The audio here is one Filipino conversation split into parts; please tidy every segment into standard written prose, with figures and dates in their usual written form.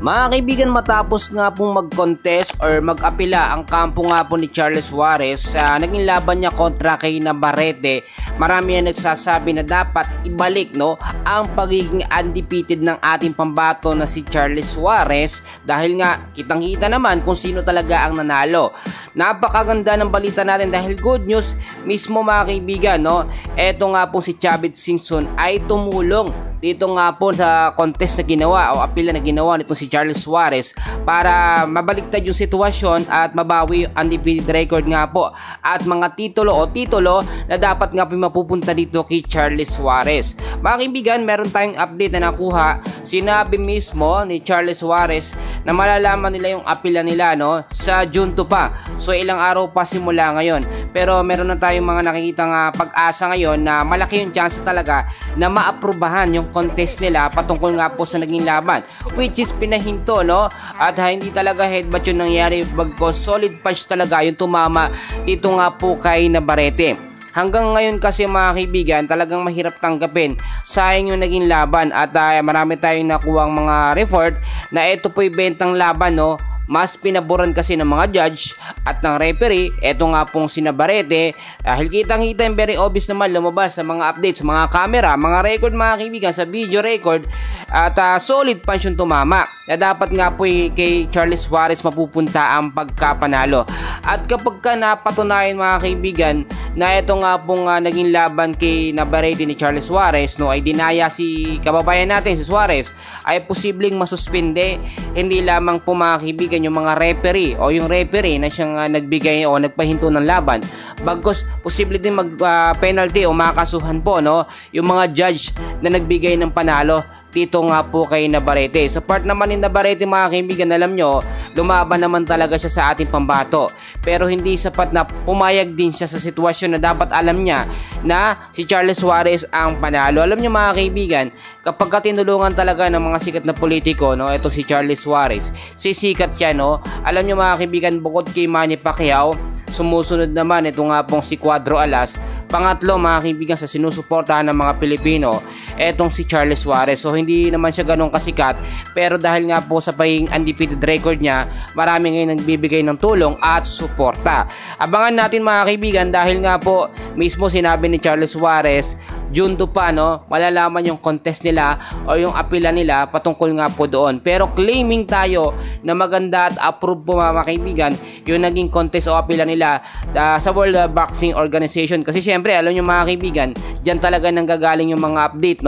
Mga kaibigan, matapos nga pong mag-contest or mag-apila ang kampo nga po ni Charles Suarez sa naging laban niya kontra kay Navarrete, marami ang nagsasabi na dapat ibalik ang pagiging undefeated ng ating pambato na si Charles Suarez dahil nga kitang-kita naman kung sino talaga ang nanalo. Napakaganda ng balita natin dahil good news mismo mga kaibigan, eto nga po si Chavit Singson ay tumulong dito nga po sa contest na ginawa o apila na ginawa nitong si Charles Suarez para mabaliktad yung sitwasyon at mabawi yung undefeated record nga po at mga titulo na dapat nga po mapupunta dito kay Charles Suarez. Mga kaibigan, meron tayong update na nakuha. Sinabi mismo ni Charles Suarez na malalaman nila yung apila nila sa June 2 pa. So ilang araw pa simula ngayon. Pero meron na tayong mga nakikitang pag-asa ngayon na malaki yung chance talaga na maaprubahan yung contest nila patungkol nga po sa naging laban, which is pinahinto at hindi talaga headbutt yung nangyari bagkos solid punch talaga yung tumama dito nga po kay Navarrete. Hanggang ngayon kasi mga kaibigan, talagang mahirap tanggapin. Sayang yung naging laban at marami tayong nakuhang mga report na ito po'y bentang laban mas pinaboran kasi ng mga judge at ng referee. Eto nga pong si Navarrete dahil kitang-kita yung very obvious naman lumabas sa mga updates, sa mga camera, mga record mga kaibigan, sa video record at solid punch yung tumama na dapat nga po kay Charles Suarez mapupunta ang pagkapanalo. At kapag ka napatunayan mga kaibigan na ito nga pong naging laban kay Navarrete ni Charles Suarez ay dinaya si kababayan natin si Suarez, ay posibleng masuspende hindi lamang po mga kaibigan yung mga referee o yung referee na siyang nagbigay o nagpahinto ng laban, bagkus posible din mag penalty o makakasuhan po yung mga judge na nagbigay ng panalo dito nga po kay Navarrete. Sa part naman ni Navarrete mga kaibigan, alam nyo, lumaban naman talaga siya sa ating pambato. Pero hindi sapat na pumayag din siya sa sitwasyon na dapat alam niya na si Charles Suarez ang panalo. Alam nyo mga kaibigan, kapag tinulungan talaga ng mga sikat na politiko, ito si Charles Suarez, sisikat siya, alam nyo mga kaibigan, bukod kay Manny Pacquiao, sumusunod naman ito nga pong si Cuadro Alas. Pangatlo mga kaibigan sa sinusuportahan ng mga Pilipino, etong si Charles Suarez. So hindi naman siya ganun kasikat, pero dahil nga po sa pagiging undefeated record niya, marami ngayon nagbibigay ng tulong at suporta. Abangan natin mga kaibigan dahil nga po mismo sinabi ni Charles Suarez, June 2 pa malalaman yung contest nila o yung apila nila patungkol nga po doon. Pero claiming tayo na maganda at approve po mga kaibigan yung naging contest o apila nila sa World Boxing Organization. Kasi syempre alam nyo mga kaibigan, dyan talaga nanggagaling yung mga update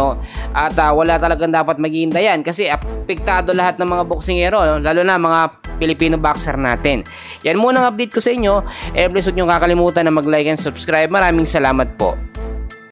at wala talagang dapat maghihindayan kasi apektado lahat ng mga boksingero, lalo na mga Filipino boxer natin. Yan muna ang update ko sa inyo. Please huwag nyo kakalimutan na mag-like and subscribe. Maraming salamat po.